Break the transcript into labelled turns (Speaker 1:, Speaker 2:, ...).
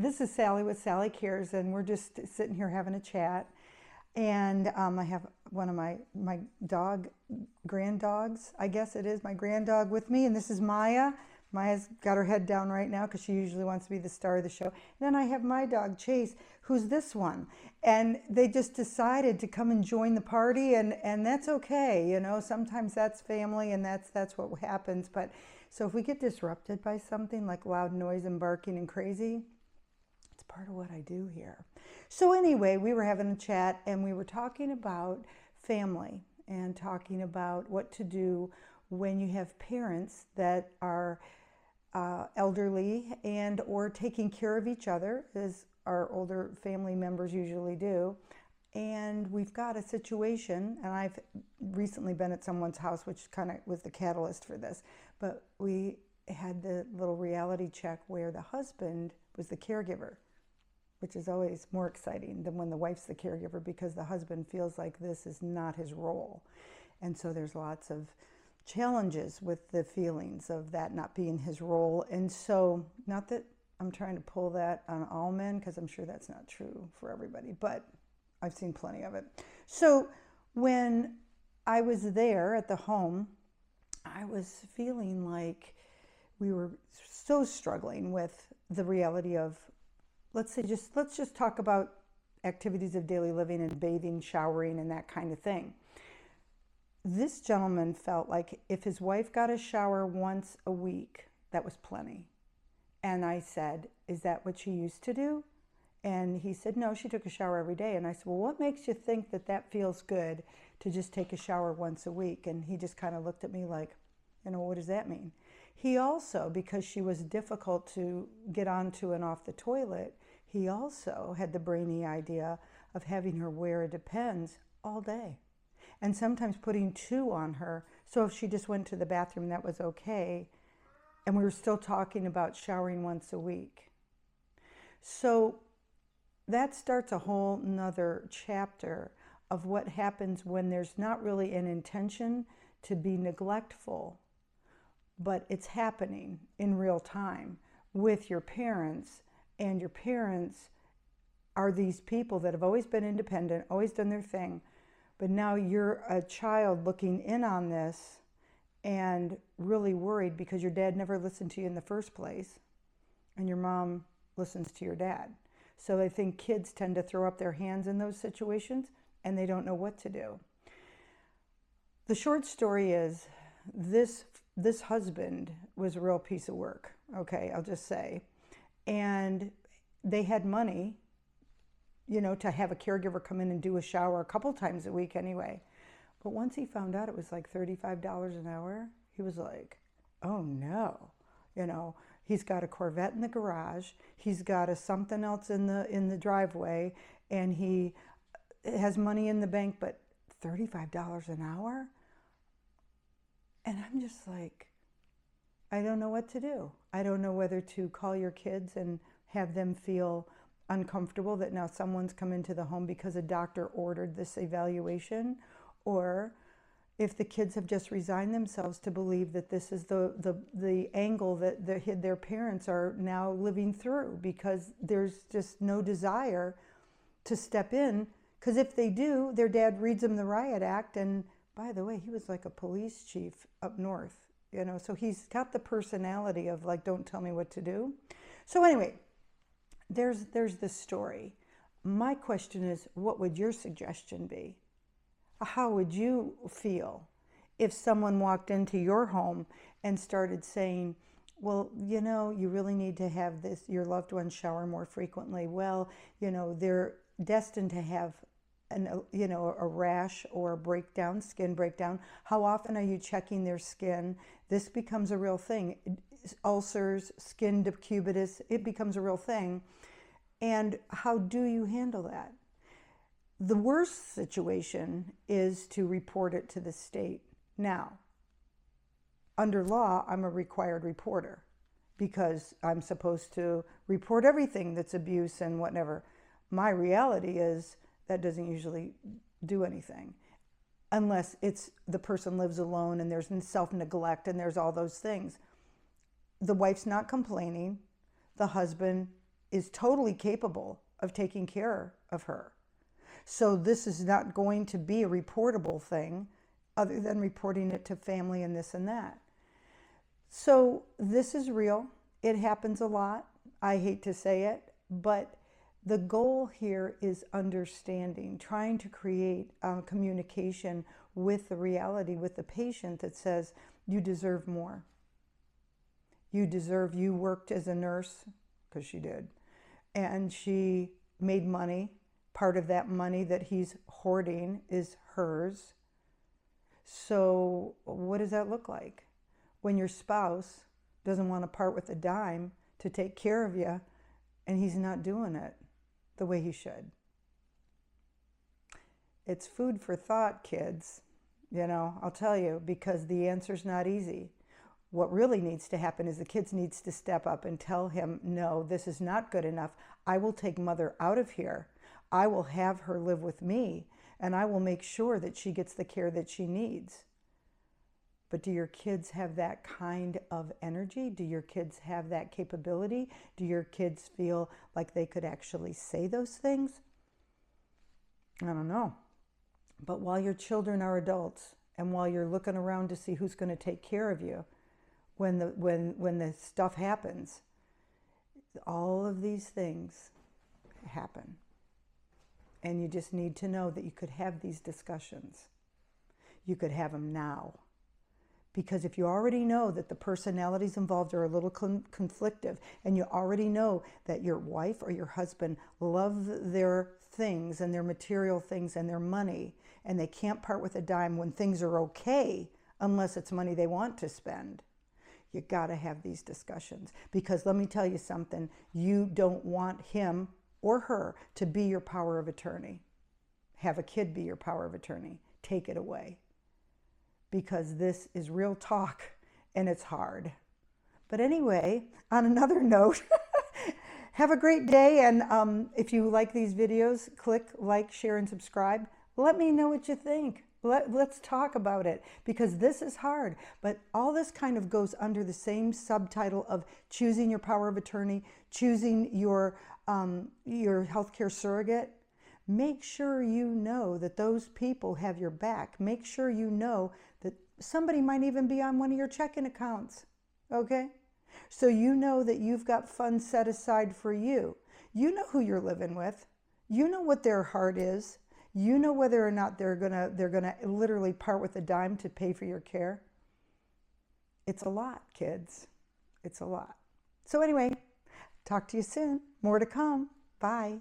Speaker 1: This is Sally with ItsSallyCares, and we're just sitting here having a chat. And I have one of my grand dogs, I guess it is, my grand dog with me. And this is Maya. Maya's got her head down right now because she usually wants to be the star of the show. And then I have my dog, Chase, who's this one. And they just decided to come and join the party, and that's okay. You know, sometimes that's family, and that's what happens. But so if we get disrupted by something like loud noise and barking and crazy, it's part of what I do here. So anyway, we were having a chat, and we were talking about family and talking about what to do when you have parents that are elderly and or taking care of each other, as our older family members usually do. And we've got a situation, and I've recently been at someone's house, which kind of was the catalyst for this, but we had the little reality check where the husband was the caregiver, which is always more exciting than when the wife's the caregiver, because the husband feels like this is not his role. And so there's lots of challenges with the feelings of that not being his role. And so, not that I'm trying to pull that on all men, because I'm sure that's not true for everybody, but I've seen plenty of it. So when I was there at the home, I was feeling like we were so struggling with the reality of, let's just talk about activities of daily living and bathing, showering, and that kind of thing. This gentleman felt like if his wife got a shower once a week, that was plenty. And I said, is that what she used to do? And he said, no, she took a shower every day. And I said, well, what makes you think that that feels good to just take a shower once a week? And he just kind of looked at me like, what does that mean? He also, because she was difficult to get onto and off the toilet, he also had the brainy idea of having her wear a Depends all day. And sometimes putting 2 on her, so if she just went to the bathroom, that was okay. And we were still talking about showering once a week. So that starts a whole nother chapter of what happens when there's not really an intention to be neglectful, but it's happening in real time with your parents, and your parents are these people that have always been independent, always done their thing, but now you're a child looking in on this and really worried because your dad never listened to you in the first place, and your mom listens to your dad. So I think kids tend to throw up their hands in those situations, and they don't know what to do. The short story is this husband was a real piece of work, okay, I'll just say. And they had money, to have a caregiver come in and do a shower a couple times a week anyway. But once he found out it was like $35 an hour, he was like, oh no. He's got a Corvette in the garage, he's got a something else in the driveway, and he has money in the bank, but $35 an hour? And I'm just like, I don't know what to do. I don't know whether to call your kids and have them feel uncomfortable that now someone's come into the home because a doctor ordered this evaluation, or if the kids have just resigned themselves to believe that this is the angle that their parents are now living through, because there's just no desire to step in, because if they do, their dad reads them the riot act, and by the way, he was like a police chief up north, so he's got the personality of like, don't tell me what to do. So anyway, there's this story. My question is, what would your suggestion be? How would you feel if someone walked into your home and started saying, well, you really need to have your loved one shower more frequently. Well, they're destined to have a rash or a breakdown, skin breakdown. How often are you checking their skin? This becomes a real thing. Ulcers, skin decubitus, it becomes a real thing. And how do you handle that? The worst situation is to report it to the state. Now, under law, I'm a required reporter because I'm supposed to report everything that's abuse and whatever. My reality is that doesn't usually do anything unless it's the person lives alone and there's self-neglect and there's all those things. The wife's not complaining. The husband is totally capable of taking care of her. So this is not going to be a reportable thing other than reporting it to family and this and that. So this is real. It happens a lot. I hate to say it, but the goal here is understanding, trying to create communication with the reality, with the patient that says, you deserve more. You worked as a nurse, because she did, and she made money. Part of that money that he's hoarding is hers. So what does that look like? When your spouse doesn't want to part with a dime to take care of you, and he's not doing it the way he should. It's food for thought, kids. I'll tell you, because the answer's not easy. What really needs to happen is the kids needs to step up and tell him, no, this is not good enough. I will take mother out of here. I will have her live with me, and I will make sure that she gets the care that she needs. But do your kids have that kind of energy? Do your kids have that capability? Do your kids feel like they could actually say those things? I don't know. But while your children are adults, and while you're looking around to see who's going to take care of you, when the stuff happens, all of these things happen. And you just need to know that you could have these discussions. You could have them now. Because if you already know that the personalities involved are a little conflictive, and you already know that your wife or your husband love their things and their material things and their money, and they can't part with a dime when things are okay, unless it's money they want to spend, you got to have these discussions. Because let me tell you something, you don't want him or her to be your power of attorney. Have a kid be your power of attorney. Take it away. Because this is real talk, and it's hard. But anyway, on another note, have a great day. And if you like these videos, click like, share, and subscribe. Let me know what you think. Let's talk about it, because this is hard. But all this kind of goes under the same subtitle of choosing your power of attorney, choosing your healthcare surrogate. Make sure you know that those people have your back. Make sure you know that somebody might even be on one of your checking accounts, okay? So you know that you've got funds set aside for you. You know who you're living with. You know what their heart is. You know whether or not they're gonna literally part with a dime to pay for your care. It's a lot, kids. It's a lot. So anyway, talk to you soon. More to come. Bye.